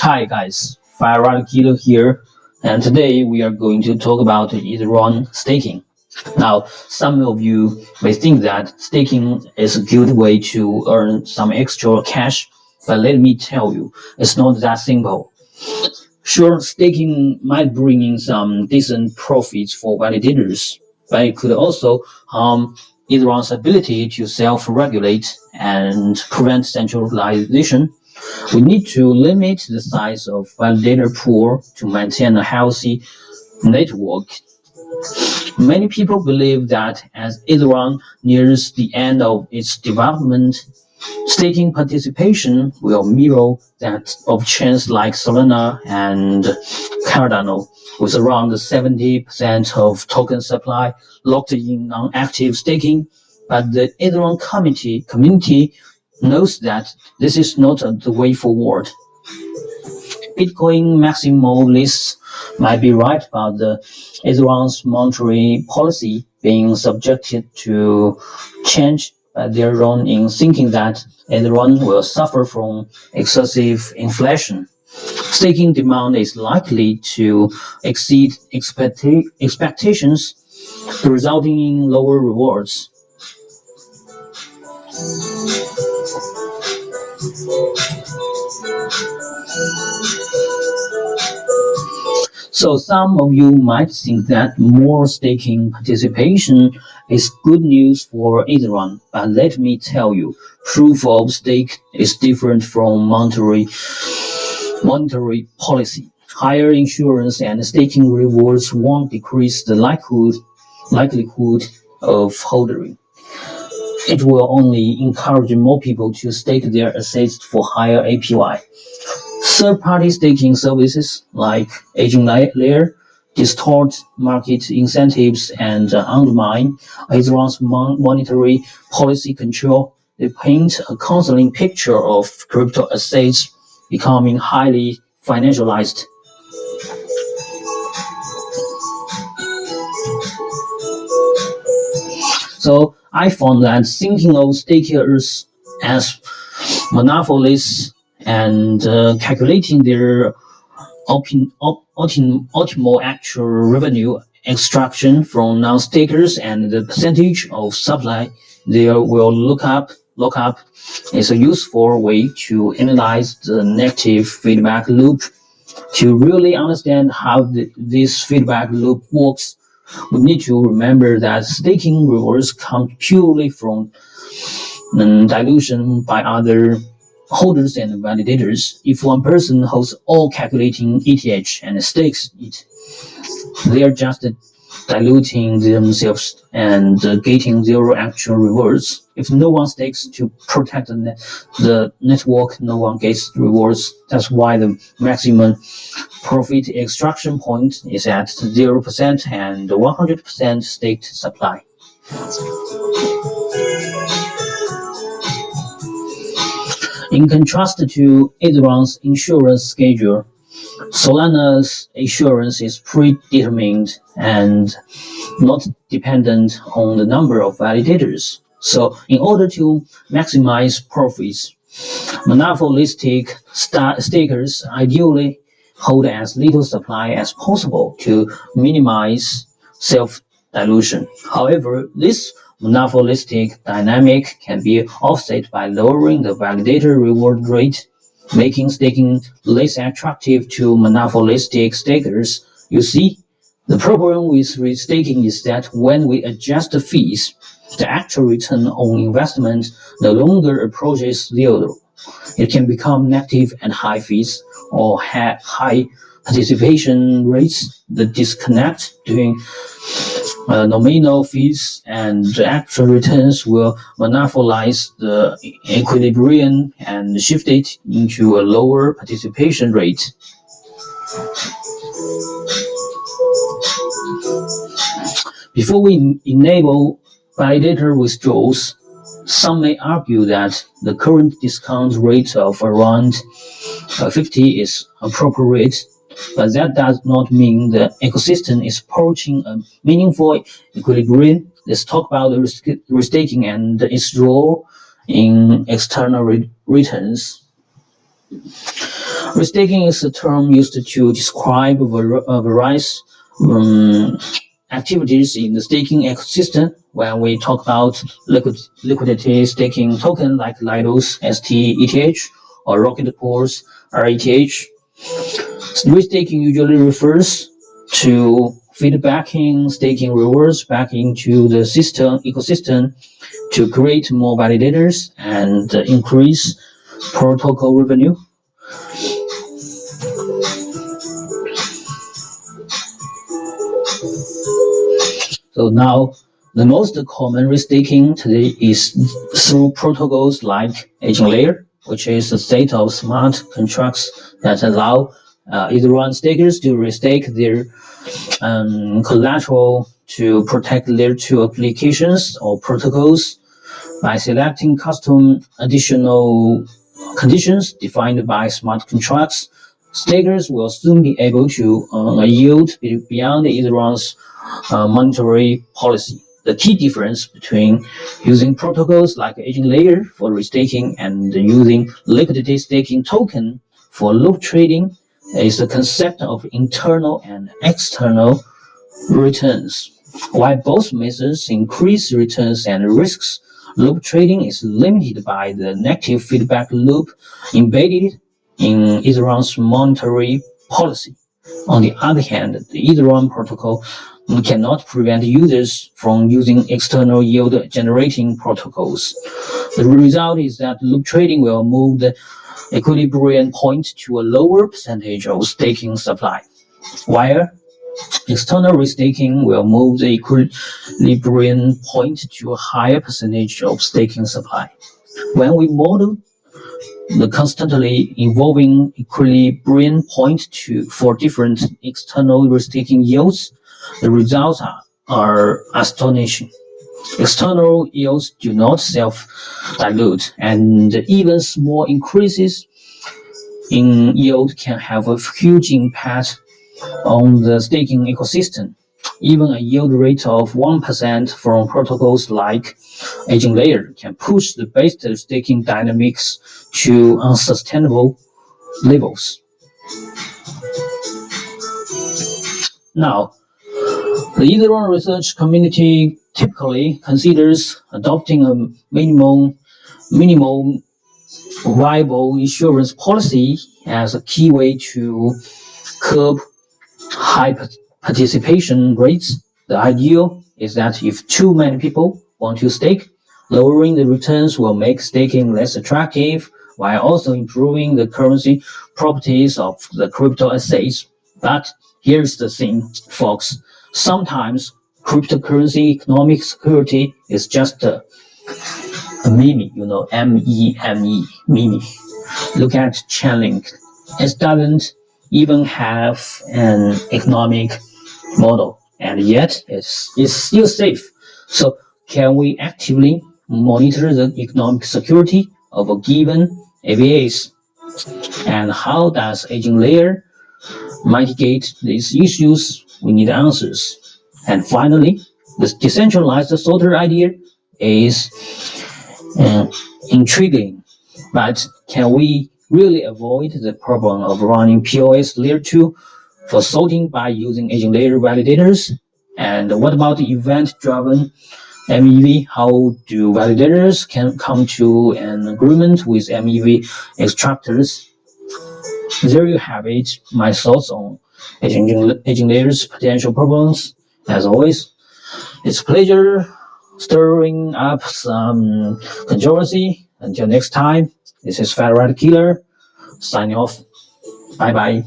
Hi guys, Fire Kilo here, and today we are going to talk about Ethereum staking. Now, some of you may think that staking is a good way to earn some extra cash, but let me tell you, it's not that simple. Sure, staking might bring in some decent profits for validators, but it could also harm Ethereum's ability to self-regulate and prevent centralization. We need to limit the size of validator pool to maintain a healthy network. Many people believe that as Ethereum nears the end of its development, staking participation will mirror that of chains like Solana and Cardano, with around 70% of token supply locked in non-active staking. But the Ethereum community knows that this is not the way forward. Bitcoin maximalists might be right about the Ethereum's monetary policy being subjected to change, but they're wrong in thinking that Ethereum will suffer from excessive inflation. Staking demand is likely to exceed expectations, resulting in lower rewards. So some of you might think that more staking participation is good news for Ethereum, but let me tell you, proof of stake is different from monetary policy. Higher insurance and staking rewards won't decrease the likelihood of holding. It will only encourage more people to stake their assets for higher APY. Third-party staking services like EigenLayer distort market incentives and undermine Ethereum's monetary policy control. They paint a concerning picture of crypto assets becoming highly financialized. So I found that thinking of stakers as monopolists and calculating their optimal actual revenue extraction from non-stakers and the percentage of supply they will look up is a useful way to analyze the negative feedback loop. To really understand how this feedback loop works, we need to remember that staking rewards come purely from dilution by other holders and validators. If one person holds all calculating ETH and stakes it, they are just diluting themselves and getting zero actual rewards. If no one stakes to protect the network, no one gets rewards. That's why the maximum profit extraction point is at 0% and 100% staked supply. In contrast to Ethereum's insurance schedule, Solana's insurance is predetermined and not dependent on the number of validators. So, in order to maximize profits, monopolistic stakers ideally hold as little supply as possible to minimize self-dilution. However, this monopolistic dynamic can be offset by lowering the validator reward rate, making staking less attractive to monopolistic stakers. You see, the problem with restaking is that when we adjust the fees, the actual return on investment no longer approaches zero. It can become negative at high fees or high participation rates. The disconnect between nominal fees and the actual returns will monopolize the equilibrium and shift it into a lower participation rate. Before we enable validator withdrawals, some may argue that the current discount rate of around 50 is appropriate, but that does not mean the ecosystem is approaching a meaningful equilibrium. Let's talk about the restaking and its role in external returns. Restaking is a term used to describe various activities in the staking ecosystem. When we talk about liquidity staking token like Lidos, ST, or Rocket Pools, RETH, restaking usually refers to feedbacking staking rewards back into the ecosystem to create more validators and increase protocol revenue. So now, the most common restaking today is through protocols like EigenLayer, which is a set of smart contracts that allow Ethereum stakers to restake their collateral to protect layer 2 applications or protocols by selecting custom additional conditions defined by smart contracts. Stakers will soon be able to earn a yield beyond Ethereum's monetary policy. The key difference between using protocols like EigenLayer for restaking and using liquidity staking token for loop trading is the concept of internal and external returns. While both methods increase returns and risks, loop trading is limited by the negative feedback loop embedded in Ethereum's monetary policy. On the other hand, the Ethereum protocol cannot prevent users from using external yield-generating protocols. The result is that loop trading will move the equilibrium point to a lower percentage of staking supply, while external restaking will move the equilibrium point to a higher percentage of staking supply. When we model the constantly evolving equilibrium point for different external restaking yields, the results are astonishing. External yields do not self-dilute, and even small increases in yield can have a huge impact on the staking ecosystem. Even a yield rate of 1% from protocols like EigenLayer can push the base staking dynamics to unsustainable levels. Now, the Ethereum research community typically considers adopting a minimum viable insurance policy as a key way to curb high participation rates. The ideal is that if too many people want to stake, lowering the returns will make staking less attractive while also improving the currency properties of the crypto assets. But here's the thing, folks. Sometimes cryptocurrency economic security is just a meme, M-E-M-E, meme. Look at Chainlink. It doesn't even have an economic model, and yet it's still safe. So can we actively monitor the economic security of a given AVAs? And how does EigenLayer mitigate these issues? We need answers. And finally, the decentralized sorter idea is intriguing, but can we really avoid the problem of running POS layer 2 for sorting by using EigenLayer validators? And what about event-driven MEV? How do validators can come to an agreement with MEV extractors? There you have it, my thoughts on EigenLayer's potential problems. As always, it's a pleasure stirring up some controversy. Until next time, this is Fat Rat Killer, signing off. Bye bye.